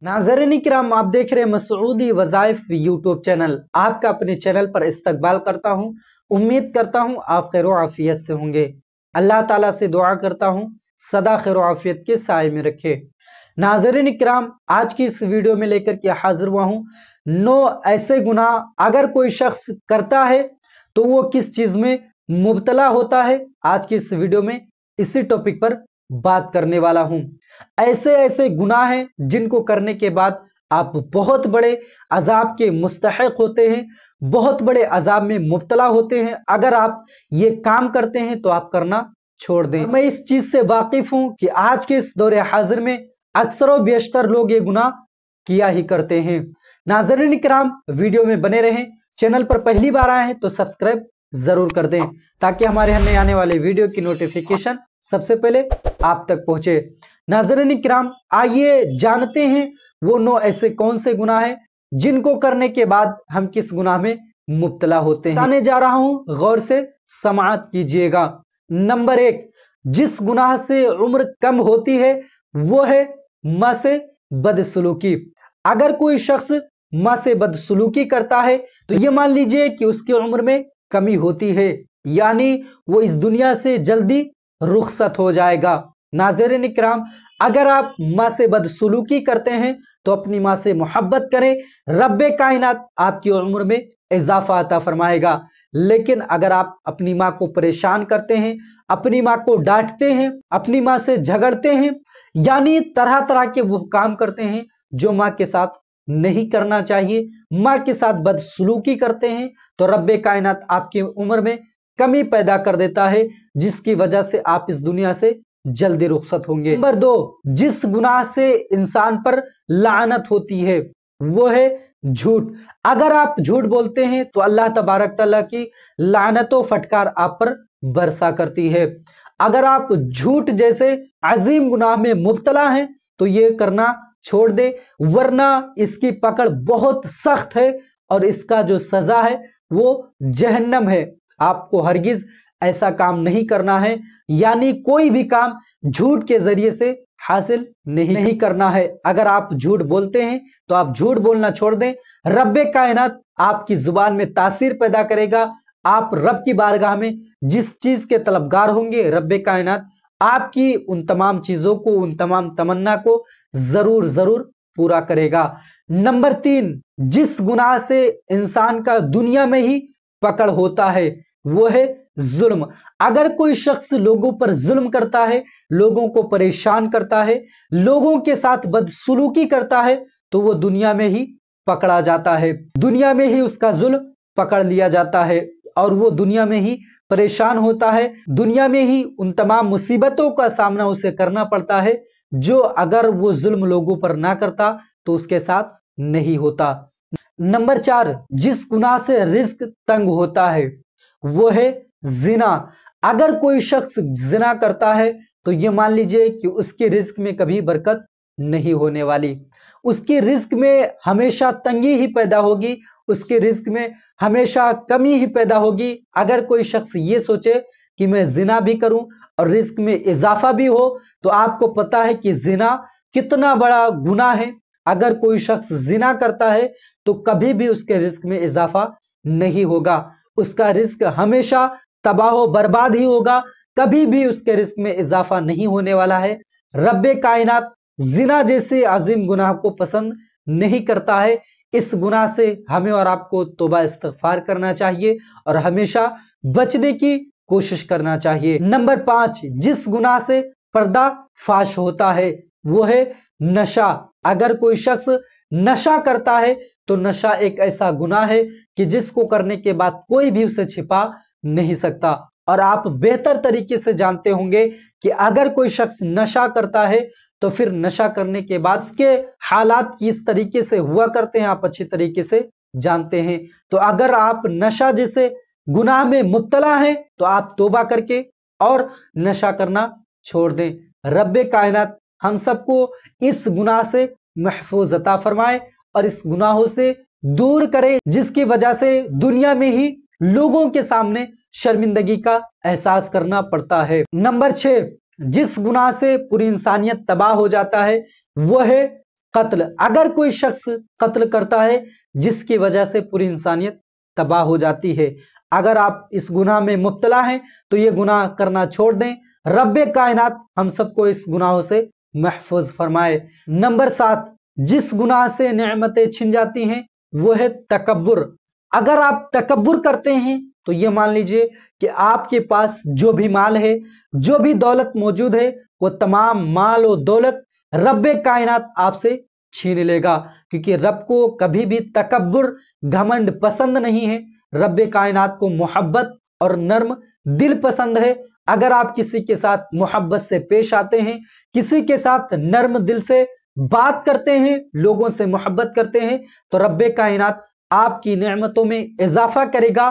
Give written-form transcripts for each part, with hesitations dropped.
नाज़रीन इकराम, आप देख रहे हैं मसूदी वज़ाइफ यूट्यूब चैनल। आपका अपने चैनल पर इस्तकबाल करता हूं। उम्मीद करता हूं आप खैर आफियत से होंगे। अल्लाह ताला से दुआ करता हूं सदा खैर आफियत के साए में रखे। नाज़रीन इकराम, आज की इस वीडियो में लेकर के हाजिर हुआ हूं 9 ऐसे गुनाह अगर कोई शख्स करता है तो वो किस चीज में मुब्तला होता है। आज की इस वीडियो में इसी टॉपिक पर बात करने वाला हूं। ऐसे ऐसे गुनाह हैं जिनको करने के बाद आप बहुत बड़े अजाब के मुस्तहिक होते हैं, बहुत बड़े अजाब में मुब्तला होते हैं। अगर आप ये काम करते हैं तो आप करना छोड़ दें। मैं इस चीज से वाकिफ हूं कि आज के इस दौरे हाजिर में अक्सर व बेशतर लोग ये गुनाह किया ही करते हैं। नाज़रीन इकराम, वीडियो में बने रहें। चैनल पर पहली बार आए हैं तो सब्सक्राइब जरूर कर दें ताकि हमारे नए आने वाले वीडियो की नोटिफिकेशन सबसे पहले आप तक पहुंचे। नाज़रीन इकराम, आइए जानते हैं वो 9 ऐसे कौन से गुनाह हैं जिनको करने के बाद हम किस गुनाह में मुब्तला होते हैं। बताने जा रहा हूं, गौर से समाअत कीजिएगा। नंबर 1, जिस गुनाह से उम्र कम होती है वो है मां से बदसलूकी। अगर कोई शख्स मां से बदसलूकी करता है तो ये मान लीजिए कि उसकी उम्र में कमी होती है, यानी वो इस दुनिया से जल्दी रुखसत हो जाएगा। नाज़रीन इकराम, अगर आप मां से बदसलूकी करते हैं तो अपनी मां से मोहब्बत करें, रब्बे कायनात आपकी उम्र में इजाफा अता फरमाएगा। लेकिन अगर आप अपनी मां को परेशान करते हैं, अपनी मां को डांटते हैं, अपनी मां से झगड़ते हैं, यानी तरह तरह के वो काम करते हैं जो मां के साथ नहीं करना चाहिए, मां के साथ बदसलूकी करते हैं, तो रब्बे कायनात आपकी उम्र में कमी पैदा कर देता है, जिसकी वजह से आप इस दुनिया से जल्दी रुखसत होंगे। नंबर 2, जिस गुनाह से इंसान पर लानत होती है वो है झूठ। अगर आप झूठ बोलते हैं तो अल्लाह तबारक तआला की लानत व फटकार आप पर बरसा करती है। अगर आप झूठ जैसे अजीम गुनाह में मुब्तला हैं तो ये करना छोड़ दे, वरना इसकी पकड़ बहुत सख्त है और इसका जो सजा है वो जहन्नम है। आपको हरगिज ऐसा काम नहीं करना है, यानी कोई भी काम झूठ के जरिए से हासिल नहीं करना है। अगर आप झूठ बोलते हैं तो आप झूठ बोलना छोड़ दें। रब्बे कायनात आपकी जुबान में तासीर पैदा करेगा। आप रब की बारगाह में जिस चीज के तलबगार होंगे, रब्बे कायनात आपकी उन तमाम चीजों को, उन तमाम तमन्ना को जरूर जरूर पूरा करेगा। नंबर 3, जिस गुनाह से इंसान का दुनिया में ही पकड़ होता है वो है जुल्म। अगर कोई शख्स लोगों पर जुल्म करता है, लोगों को परेशान करता है, लोगों के साथ बदसलूकी करता है, तो वो दुनिया में ही पकड़ा जाता है, दुनिया में ही उसका जुल्म पकड़ लिया जाता है और वो दुनिया में ही परेशान होता है, दुनिया में ही उन तमाम मुसीबतों का सामना उसे करना पड़ता है जो अगर वो जुल्म लोगों पर ना करता तो उसके साथ नहीं होता। नंबर 4, जिस गुनाह से रिज्क तंग होता है वो है जिना। अगर कोई शख्स जिना करता है तो ये मान लीजिए कि उसके रिज्क में कभी बरकत नहीं होने वाली, उसके रिज्क में हमेशा तंगी ही पैदा होगी, उसके रिज्क में हमेशा कमी ही पैदा होगी। अगर कोई शख्स ये सोचे कि मैं जिना भी करूं और रिज्क में इजाफा भी हो, तो आपको पता है कि जिना कितना बड़ा गुनाह है। अगर कोई शख्स जिना करता है तो कभी भी उसके रिज्क में इजाफा नहीं होगा, उसका रिज्क हमेशा तबाह बर्बाद ही होगा, कभी भी उसके रिज्क में इजाफा नहीं होने वाला है। रब्बे कायनात जिना जैसे अजीम गुनाह को पसंद नहीं करता है। इस गुनाह से हमें और आपको तौबा इस्तिगफार करना चाहिए और हमेशा बचने की कोशिश करना चाहिए। नंबर 5, जिस गुनाह से पर्दा फाश होता है वो है नशा। अगर कोई शख्स नशा करता है तो नशा एक ऐसा गुनाह है कि जिसको करने के बाद कोई भी उसे छिपा नहीं सकता। और आप बेहतर तरीके से जानते होंगे कि अगर कोई शख्स नशा करता है तो फिर नशा करने के बाद उसके हालात किस तरीके से हुआ करते हैं आप अच्छी तरीके से जानते हैं। तो अगर आप नशा जैसे गुनाह में मुब्तला हैं तो आप तौबा करके और नशा करना छोड़ दें। रब्बे कायनात हम सबको इस गुनाह से महफूज अता फरमाए और इस गुनाहों से दूर करे जिसकी वजह से दुनिया में ही लोगों के सामने शर्मिंदगी का एहसास करना पड़ता है। नंबर 6, जिस गुनाह से पूरी इंसानियत तबाह हो जाता है वो है कत्ल, अगर कोई शख्स कत्ल करता है जिसकी वजह से पूरी इंसानियत तबाह हो जाती है, अगर आप इस गुनाह में मुब्तला हैं तो ये गुनाह करना छोड़ दें। रब्बे कायनात हम सबको इस गुनाहों से महफूज फरमाए। नंबर 7, जिस गुनाह से नेमतें छिन जाती हैं वो है तकब्बुर। अगर आप तकब्बुर करते हैं तो ये मान लीजिए कि आपके पास जो भी माल है, जो भी दौलत मौजूद है, वो तमाम माल और दौलत रब्बे कायनात आपसे छीन लेगा, क्योंकि रब को कभी भी तकब्बुर, घमंड पसंद नहीं है। रब्बे कायनात को मोहब्बत और नर्म दिल पसंद है। अगर आप किसी के साथ मोहब्बत से पेश आते हैं, किसी के साथ नर्म दिल से बात करते हैं, लोगों से मोहब्बत करते हैं, तो रब्बे कायनात आपकी नेमतों में इजाफा करेगा।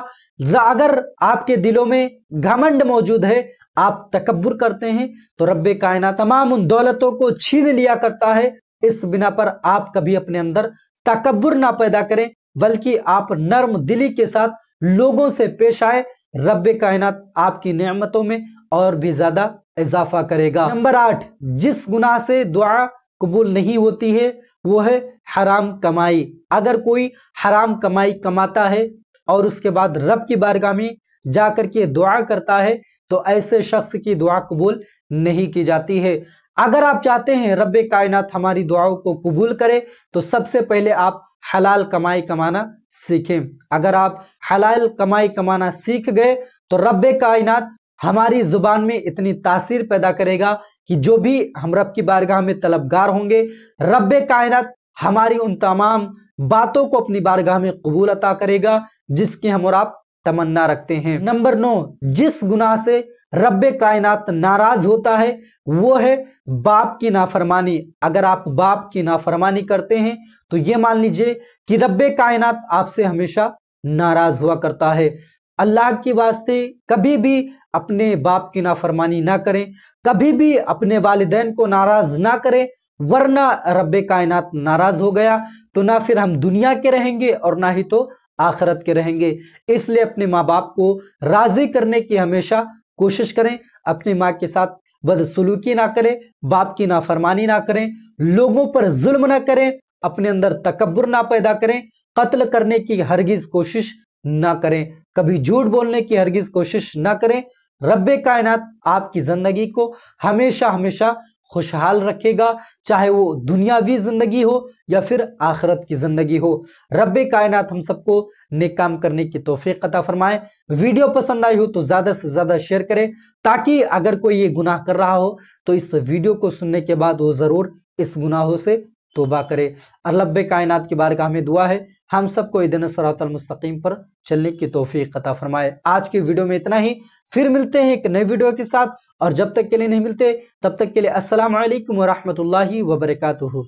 अगर आपके दिलों में घमंड मौजूद है, आप तकब्बुर करते हैं, तो रब्बे कायनात तमाम उन दौलतों को छीन लिया करता है। इस बिना पर आप कभी अपने अंदर तकब्बुर ना पैदा करें, बल्कि आप नर्म दिली के साथ लोगों से पेश आए। रब्बे कायनात आपकी नेमतों में और भी ज्यादा इजाफा करेगा। नंबर 8, जिस गुनाह से दुआ कबूल नहीं होती है वो है हराम कमाई। अगर कोई हराम कमाई कमाता है और उसके बाद रब की बारगाह में जाकर के दुआ करता है, तो ऐसे शख्स की दुआ कबूल नहीं की जाती है। अगर आप चाहते हैं रब्बे कायनात हमारी दुआओं को कबूल करे, तो सबसे पहले आप हलाल कमाई कमाना सीखें। अगर आप हलाल कमाई कमाना सीख गए तो रब्बे कायनात हमारी जुबान में इतनी तासीर पैदा करेगा कि जो भी हम रब की बारगाह में तलबगार होंगे, रब्बे कायनात हमारी उन तमाम बातों को अपनी बारगाह में कबूल अता करेगा जिसकी हम और आप तमन्ना रखते हैं। नंबर 9, जिस गुनाह से रब्बे कायनात नाराज होता है वो है बाप की नाफरमानी। अगर आप बाप की नाफरमानी करते हैं तो ये मान लीजिए कि रब्बे कायनात आपसे हमेशा नाराज हुआ करता है। अल्लाह के वास्ते कभी भी अपने बाप की नाफरमानी ना करें, कभी भी अपने वालिदैन को नाराज ना करें, वरना रब्बे कायनात नाराज हो गया तो ना फिर हम दुनिया के रहेंगे और ना ही तो आखिरत के रहेंगे। इसलिए अपने माँ बाप को राजी करने की हमेशा कोशिश करें, अपनी माँ के साथ बदसलूकी ना करें, बाप की नाफरमानी ना करें, लोगों पर जुल्म ना करें, अपने अंदर तकब्बुर ना पैदा करें, कत्ल करने की हरगिज कोशिश ना करें, कभी झूठ बोलने की हरगिज कोशिश ना करें। रब्बे कायनात आपकी जिंदगी को हमेशा हमेशा खुशहाल रखेगा, चाहे वो दुनियावी जिंदगी हो या फिर आखिरत की जिंदगी हो। रब्बे कायनात हम सबको नेक काम करने की तौफीक अता फरमाए। वीडियो पसंद आई हो तो ज्यादा से ज्यादा शेयर करें, ताकि अगर कोई ये गुनाह कर रहा हो तो इस वीडियो को सुनने के बाद वो जरूर इस गुनाहों से तौबा करे। और रब्बे कायनात की बारगाह में दुआ है हम सबको इहदिना सिरातल मुस्तकीम पर चलने की तौफीक अता फरमाए। आज की वीडियो में इतना ही, फिर मिलते हैं एक नई वीडियो के साथ, और जब तक के लिए नहीं मिलते तब तक के लिए अस्सलाम वालेकुम व रहमतुल्लाहि व बरकातुहू।